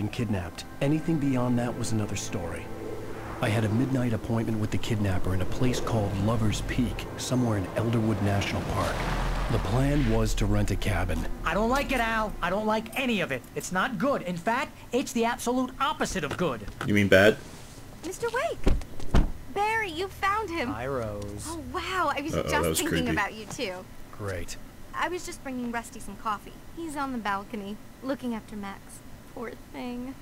kidnapped. Anything beyond that was another story. I had a midnight appointment with the kidnapper in a place called Lover's Peak, somewhere in Elderwood National Park. The plan was to rent a cabin. I don't like it, Al. I don't like any of it. It's not good. In fact, it's the absolute opposite of good. You mean bad? Mr. Wake! Barry, you found him! Hi, Rose. Oh, wow. I was that just was thinking creepy. about you, too. Great. I was just bringing Rusty some coffee. He's on the balcony, looking after Max. Poor thing.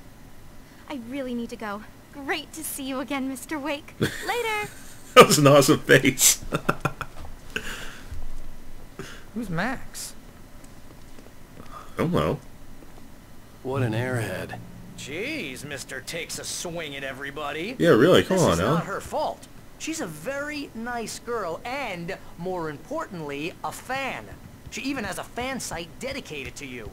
I really need to go. Great to see you again, Mr. Wake. Later! That was an awesome face. Who's Max? I don't know. What an airhead. Jeez, Mr. Takes a swing at everybody. Yeah, really, come on This is now. not her fault. She's a very nice girl and, more importantly, a fan. She even has a fan site dedicated to you.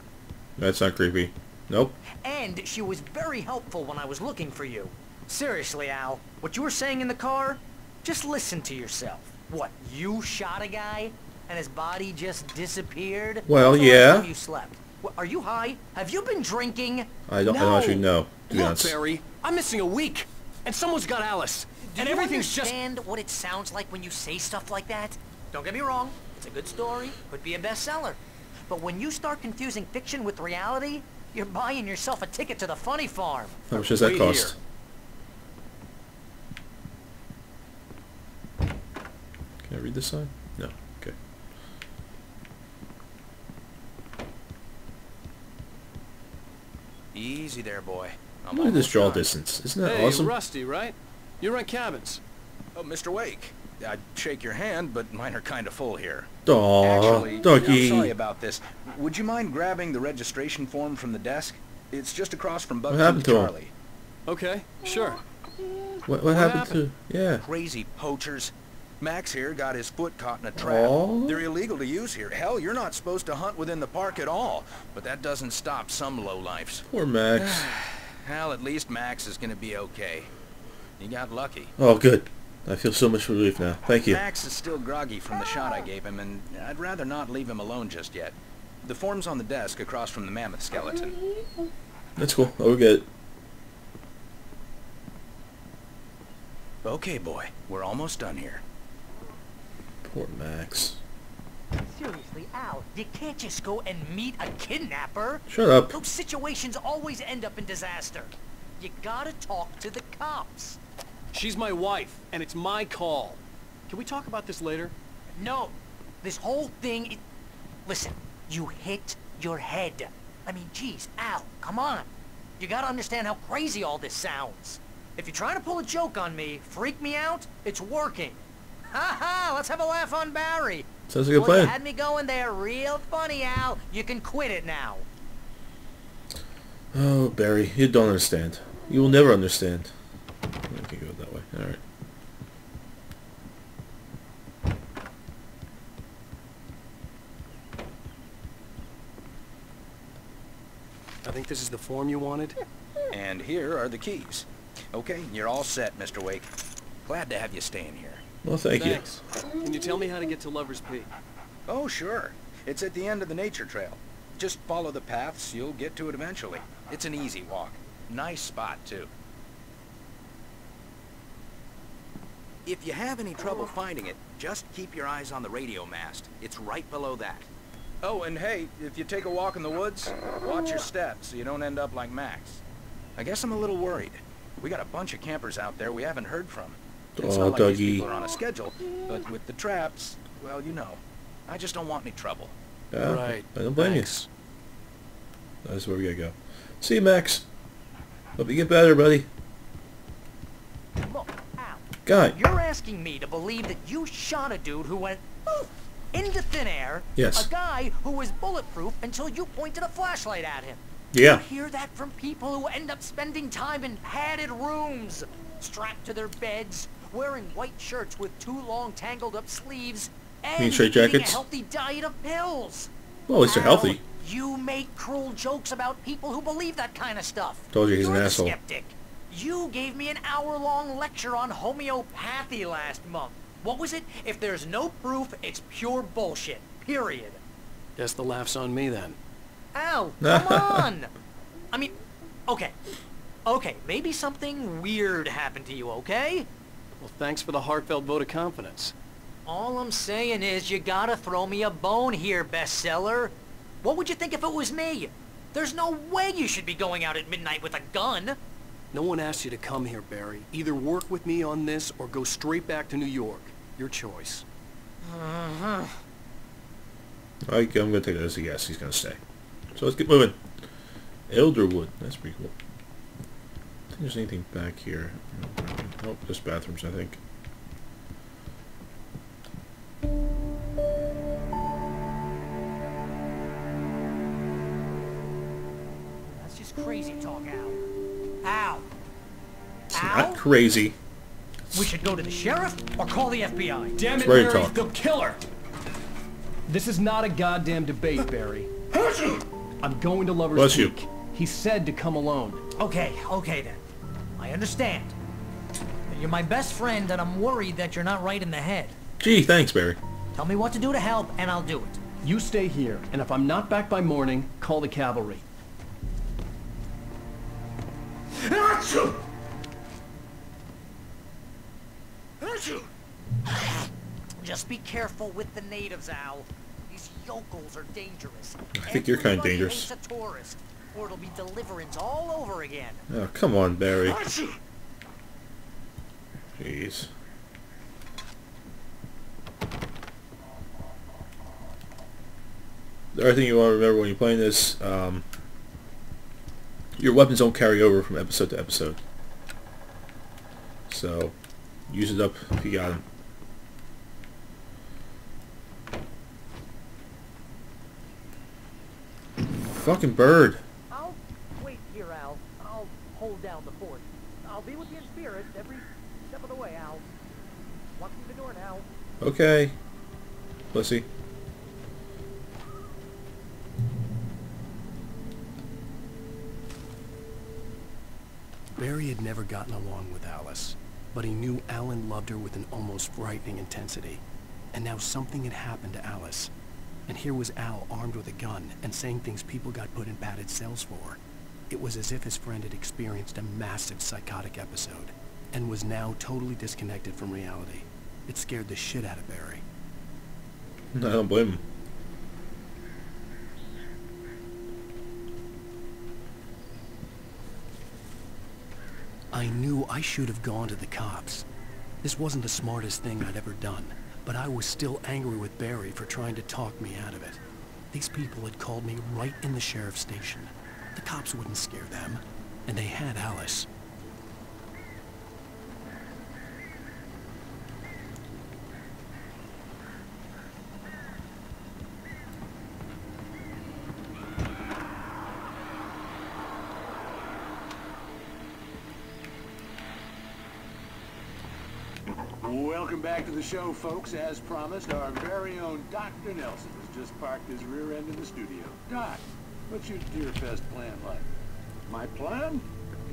That's not creepy. Nope. And she was very helpful when I was looking for you. Seriously, Al, what you were saying in the car, just listen to yourself. What, you shot a guy and his body just disappeared? Well, When's the last yeah. time you slept? What, are you high? Have you been drinking? I don't actually know. To be Look, honest. Barry, I'm missing a week, and someone's got Alice, and everything's just... Do you understand what it sounds like when you say stuff like that? Don't get me wrong, it's a good story, could be a bestseller. But when you start confusing fiction with reality, you're buying yourself a ticket to the funny farm. How much does that Wait cost? Can I read this sign? No. Okay. Easy there, boy. I'm Look at this almost draw done. distance. Isn't that Hey, awesome? Rusty, right? You rent cabins. Oh, Mr. Wake. I'd shake your hand, but mine are kind of full here. Aw, Actually, doggy. I'm sorry about this. Would you mind grabbing the registration form from the desk? It's just across from What happened Bucktooth to him? Charlie. Okay, sure. What happened to... Yeah. Crazy poachers. Max here got his foot caught in a trap. Aw. They're illegal to use here. Hell, you're not supposed to hunt within the park at all. But that doesn't stop some lowlifes. Poor Max. Hell, at least Max is gonna be okay. He got lucky. Oh, good. I feel so much relief now. Thank you. Max is still groggy from the shot I gave him, and I'd rather not leave him alone just yet. The form's on the desk across from the mammoth skeleton. That's cool. I'll get it. Okay, boy. We're almost done here. Poor Max. Seriously, Al, you can't just go and meet a kidnapper. Shut up. Those situations always end up in disaster. You gotta talk to the cops. She's my wife, and it's my call. Can we talk about this later? No, this whole thing... Listen, you hit your head. I mean, geez, Al, come on. You gotta understand how crazy all this sounds. If you're trying to pull a joke on me, freak me out, it's working. Ha ha, let's have a laugh on Barry. Sounds like a Well, you plan. had me going there real funny, Al. You can quit it now. Oh, Barry, you don't understand. You will never understand. I can go that way. Alright. I think this is the form you wanted. And here are the keys. Okay, you're all set, Mr. Wake. Glad to have you staying here. Well, thank you. Thanks. Can you tell me how to get to Lover's Peak? Oh, sure. It's at the end of the nature trail. Just follow the paths, you'll get to it eventually. It's an easy walk. Nice spot, too. If you have any trouble finding it, just keep your eyes on the radio mast. It's right below that. Oh, and hey, if you take a walk in the woods, watch your steps so you don't end up like Max. I guess I'm a little worried. We got a bunch of campers out there we haven't heard from. It's Aw, not like these doggy. people are on a schedule, but with the traps, well, you know. I just don't want any trouble. Yeah, Right. I don't blame Thanks. you. That's where we gotta go. See you, Max. Hope you get better, buddy. Look, Al, Guy. you're asking me to believe that you shot a dude who went poof, into thin air. Yes. A guy who was bulletproof until you pointed a flashlight at him. Yeah. You hear that from people who end up spending time in padded rooms, strapped to their beds, wearing white shirts with too long tangled up sleeves, and straight eating a jackets? healthy diet of pills. Well, at least they're Al, healthy. You make cruel jokes about people who believe that kind of stuff. Told you he's You're an the asshole. skeptic. You gave me an hour-long lecture on homeopathy last month. What was it? If there's no proof, it's pure bullshit. Period. Guess the laugh's on me then. Al, come on! I mean, Okay. Okay, maybe something weird happened to you, okay? Well, thanks for the heartfelt vote of confidence. All I'm saying is you gotta throw me a bone here, bestseller. What would you think if it was me? There's no way you should be going out at midnight with a gun. No one asked you to come here, Barry. Either work with me on this or go straight back to New York. Your choice. Uh-huh. I'm gonna take that as a yes. He's gonna stay. So let's get moving. Elderwood. That's pretty cool. I think there's anything back here. Nope, just bathrooms, I think. That's just crazy talk, Al. Al. It's Al? not crazy. We should go to the sheriff or call the FBI. Damn it, It's ready to Barry, talk. they'll kill her! This is not a goddamn debate, Barry. I'm going to Lover's Bless you. Peak. He said to come alone. Okay then. I understand. You're my best friend, and I'm worried that you're not right in the head. Gee, thanks, Barry. Tell me what to do to help, and I'll do it. You stay here, and if I'm not back by morning, call the cavalry. Just be careful with the natives, Al. These yokels are dangerous. I think you're kinda Everybody dangerous. hates a tourist, or it'll be deliverance all over again. Oh, come on, Barry. Jeez. The other thing you want to remember when you're playing this, your weapons don't carry over from episode to episode. So, use it up if you got them. Fucking bird. I'll wait here, Al. I'll hold down the fort. I'll be with you in spirit every step of the way, Al. Walk through the door now. Okay. Pussy. Barry had never gotten along with Alice, but he knew Alan loved her with an almost frightening intensity. And now something had happened to Alice. And here was Al armed with a gun and saying things people got put in padded cells for. It was as if his friend had experienced a massive psychotic episode and was now totally disconnected from reality. It scared the shit out of Barry. I don't blame him. I knew I should have gone to the cops. This wasn't the smartest thing I'd ever done, but I was still angry with Barry for trying to talk me out of it. These people had called me right in the sheriff's station. The cops wouldn't scare them, and they had Alice. Welcome back to the show, folks. As promised, our very own Dr. Nelson has just parked his rear end in the studio. Doc, what's your Deer Fest plan like? My plan?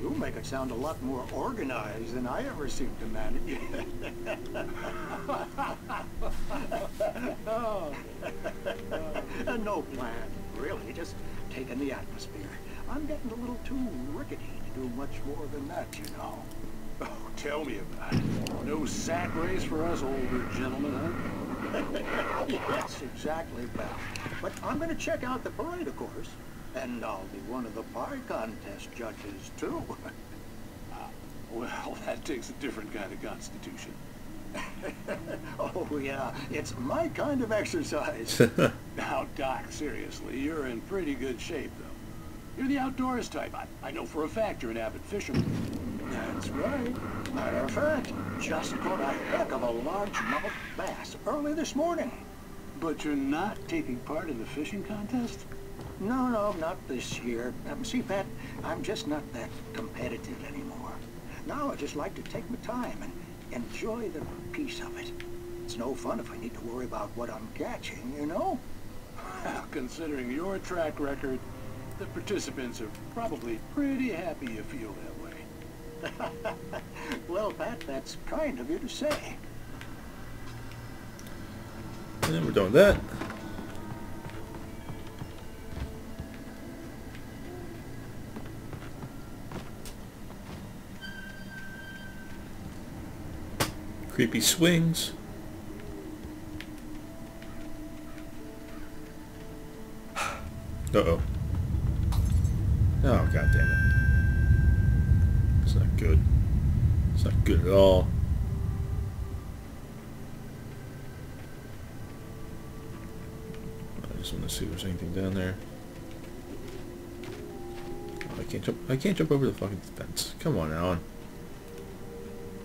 You make it sound a lot more organized than I ever seem to manage. No plan, really. Just taking the atmosphere. I'm getting a little too rickety to do much more than that, you know. Oh, tell me about it. No sack race for us older gentlemen, huh? Yes, exactly, Val. But I'm going to check out the parade, of course. And I'll be one of the pie contest judges, too. Well, that takes a different kind of constitution. Oh, yeah. It's my kind of exercise. Now, Doc, seriously, you're in pretty good shape, though. You're the outdoors type. I know for a fact you're an avid fisherman. That's right. Matter of fact, just caught a heck of a largemouth bass early this morning. But you're not taking part in the fishing contest? No, not this year. See, Pat, I'm just not that competitive anymore. Now I just like to take my time and enjoy the peace of it. It's no fun if I need to worry about what I'm catching, you know? Well, considering your track record, the participants are probably pretty happy you feel that way. Well, Pat, that's kind of you to say. And we're done with that. Creepy swings. Uh-oh. Oh, god damn it. It's not good. It's not good at all. I just want to see if there's anything down there. Oh, I can't jump over the fucking fence. Come on, Alan.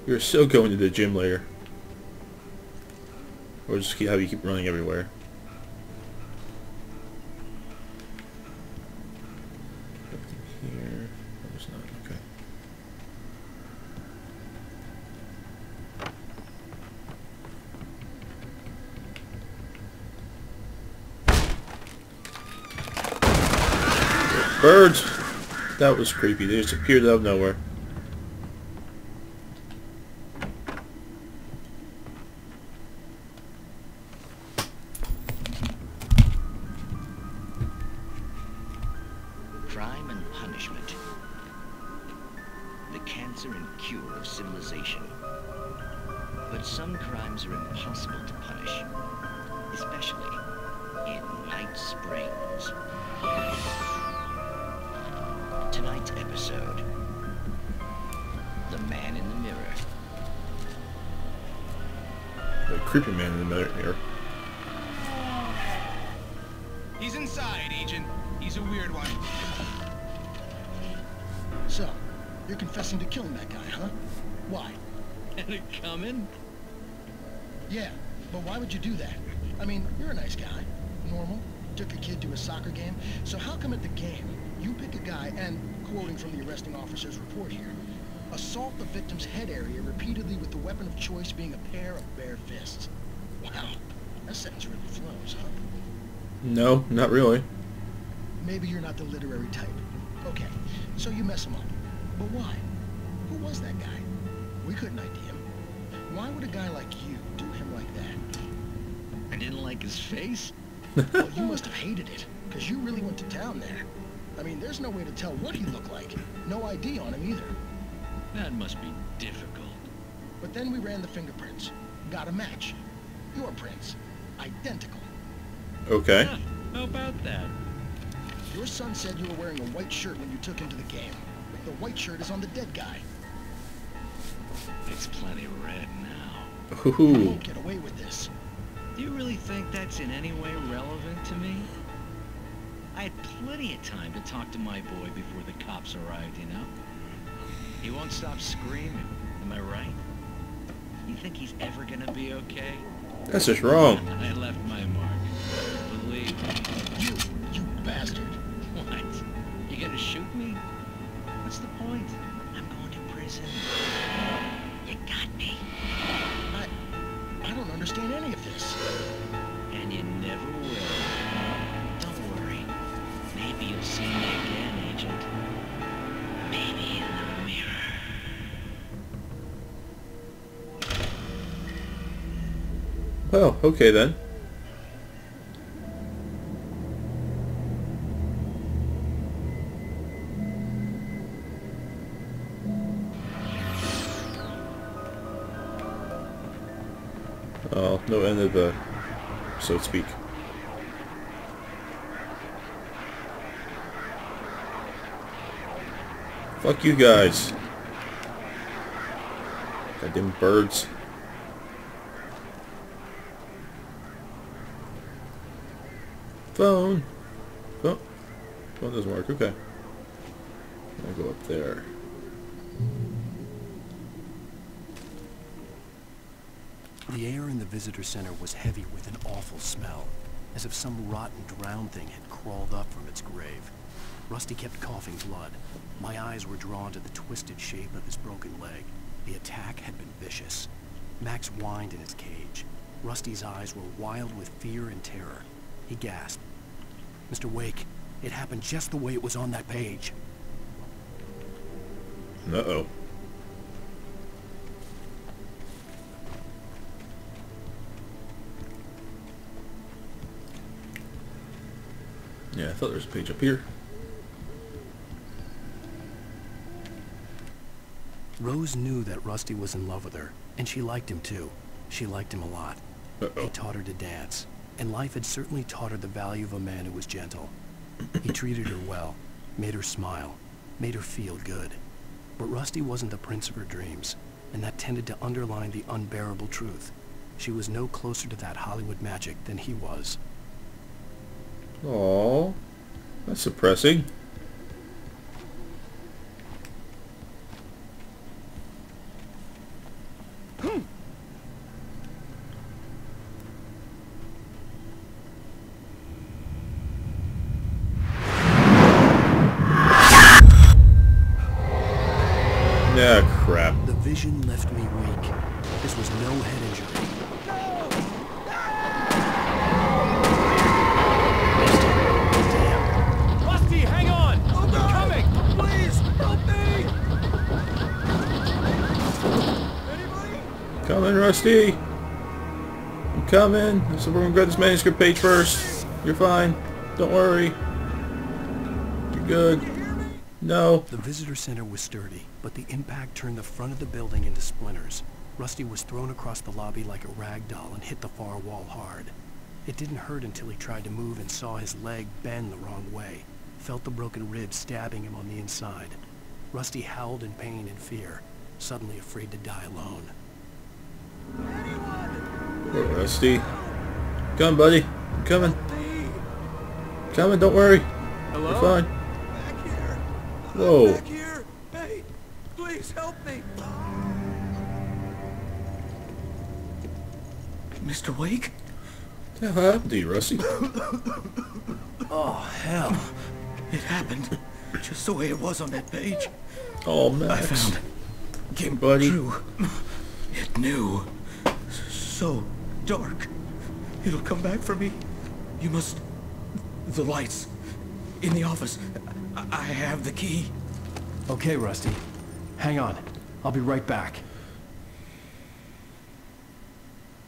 You're still going to the gym later. Or just have you keep running everywhere. Nothing here. Oh, there's not. Okay. Birds! That was creepy. They just appeared out of nowhere. Crime and punishment. The cancer and cure of civilization. But some crimes are impossible to punish. Especially in Night Springs. Tonight's episode. The Man in the Mirror. The creepy man in the mirror here. He's inside, Agent. He's a weird one. So, you're confessing to killing that guy, huh? Why? Had it coming? Yeah, but why would you do that? I mean, you're a nice guy. Normal. Took a kid to a soccer game. So how come at the game, you pick a guy and, quoting from the arresting officer's report here, assault the victim's head area repeatedly with the weapon of choice being a pair of bare fists? Wow, that sentence really flows, huh? No, not really. Maybe you're not the literary type. Okay, so you mess him up. But why? Who was that guy? We couldn't ID him. Why would a guy like you do him like that? I didn't like his face. Well, you must have hated it, because you really went to town there. I mean, there's no way to tell what he looked like. No ID on him either. That must be difficult. But then we ran the fingerprints. Got a match. Your prints. Identical. Okay. Huh, how about that? Your son said you were wearing a white shirt when you took him to the game. The white shirt is on the dead guy. It's plenty red now. You Ooh. won't get away with this. Do you really think that's in any way relevant to me? I had plenty of time to talk to my boy before the cops arrived, you know? He won't stop screaming, am I right? You think he's ever gonna be okay? That's just wrong. I left my mark. Believe me. You bastard. What? You gonna shoot me? What's the point? I'm going to prison. You got me. I don't understand any of this. And you never will. Don't worry. Maybe you'll see me again, Agent. Maybe in the mirror. Well, okay then. Oh, no end of the, so to speak. Fuck you guys. Goddamn birds. Phone. Oh, phone doesn't work. Okay. I'll go up there. The air in the visitor center was heavy with an awful smell, as if some rotten drowned thing had crawled up from its grave. Rusty kept coughing blood. My eyes were drawn to the twisted shape of his broken leg. The attack had been vicious. Max whined in his cage. Rusty's eyes were wild with fear and terror. He gasped. Mr. Wake, it happened just the way it was on that page. Uh-oh. Yeah, I thought there was a page up here. Rose knew that Rusty was in love with her, and she liked him too. She liked him a lot. He taught her to dance, and life had certainly taught her the value of a man who was gentle. He treated her well, made her smile, made her feel good. But Rusty wasn't the prince of her dreams, and that tended to underline the unbearable truth. She was no closer to that Hollywood magic than he was. Aww, that's depressing. Yeah, crap. The vision left me weak. This was no head injury. Damn. Rusty, hang on! I'm coming! Please, help me! Anybody? Coming, Rusty. I'm coming. So we're gonna grab this manuscript page first. You're fine. Don't worry. You're good. No. The visitor center was sturdy, but the impact turned the front of the building into splinters. Rusty was thrown across the lobby like a rag doll and hit the far wall hard. It didn't hurt until he tried to move and saw his leg bend the wrong way, felt the broken ribs stabbing him on the inside. Rusty howled in pain and fear, suddenly afraid to die alone. Poor Rusty. Come, buddy. I'm coming. Coming, don't worry. Hello? You're fine. Back here. Whoa. Back here. Hey, please help me. Mr. Wake? What the hell happened to you, Rusty? Oh, hell. It happened just the way it was on that page. Oh, Max. I found came buddy. true. It knew. So dark. It'll come back for me. You must... The lights. In the office. I have the key. Okay, Rusty. Hang on. I'll be right back.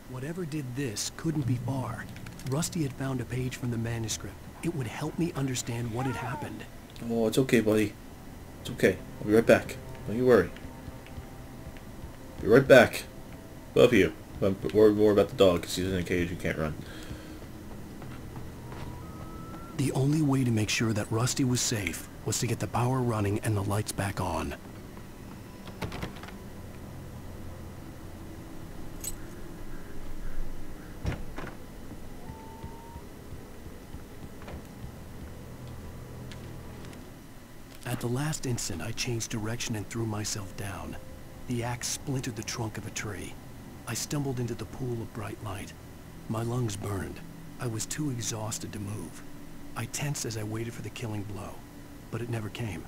Whatever did this couldn't be far. Rusty had found a page from the manuscript. It would help me understand what had happened. Oh, it's okay, buddy. It's okay. I'll be right back. Don't you worry. Be right back. Love you. I'm worried more about the dog because he's in a cage and can't run. The only way to make sure that Rusty was safe was to get the power running and the lights back on. At the last instant, I changed direction and threw myself down. The axe splintered the trunk of a tree. I stumbled into the pool of bright light. My lungs burned. I was too exhausted to move. I tensed as I waited for the killing blow, but it never came.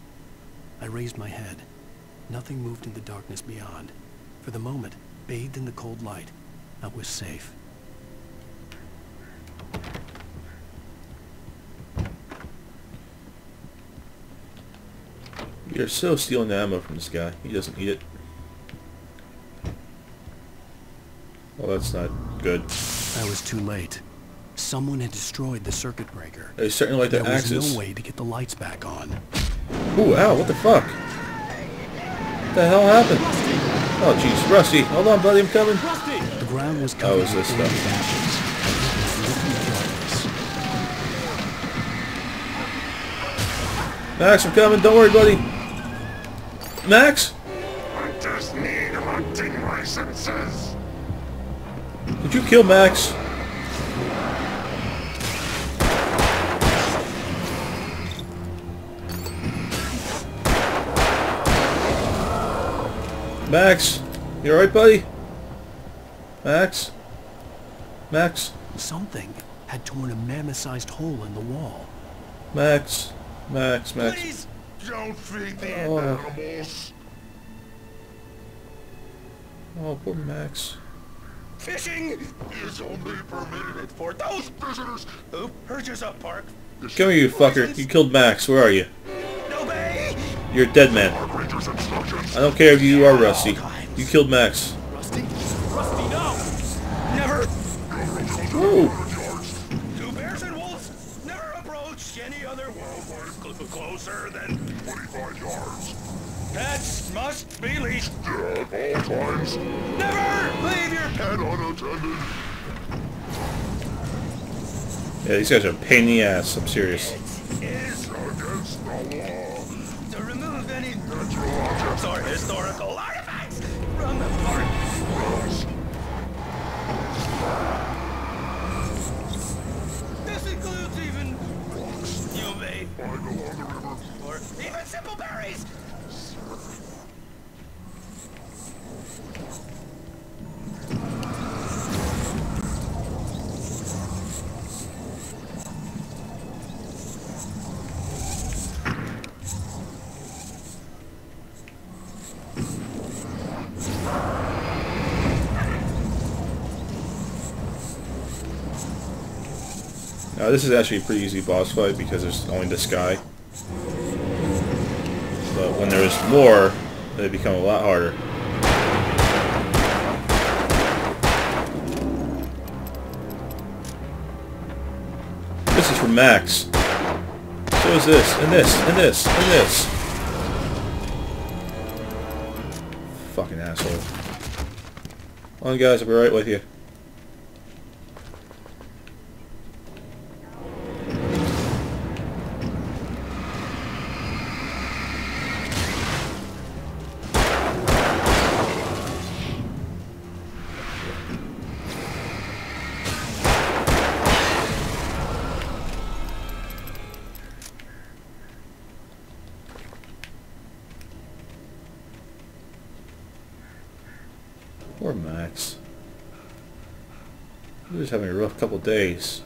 I raised my head. Nothing moved in the darkness beyond. For the moment, bathed in the cold light, I was safe. You're so stealing the ammo from this guy. He doesn't need it. Well, that's not good. I was too late. Someone had destroyed the circuit breaker. They certainly like their axes. There was no way to get the lights back on. Ooh, ow, what the fuck? What the hell happened? Oh, jeez. Rusty, hold on, buddy, I'm coming. The ground was covered is this with stuff? ashes. Max, I'm coming. Don't worry, buddy. Max? I just need hunting licenses. Did you kill Max? Max? You alright, buddy? Max? Max? Something had torn a mammoth-sized hole in the wall. Max? Max? Please don't feed the animals. Oh, poor Max. Fishing is only permitted for those visitors who purchase a park. Come here, you fucker. You killed Max. Where are you? Obey. You're a dead man. I don't care if you are Rusty. You killed Max. Rusty? Rusty, no! Never! Ooh. Do bears and wolves never approach any other wolf closer than 25 yards? Pets must be leashed. At all times. Never leave your pet unattended. Yeah, these guys are a pain in the ass, I'm serious. Is against the law to remove any natural objects or historical artifacts from the park. This includes even you may find along the river, or even simple berries. Now this is actually a pretty easy boss fight because there's only this guy. But when there's more, they become a lot harder. This is for Max. So is this, and this, and this, and this. Fucking asshole. Come on guys, I'll be right with you. Poor Max. He was having a rough couple days.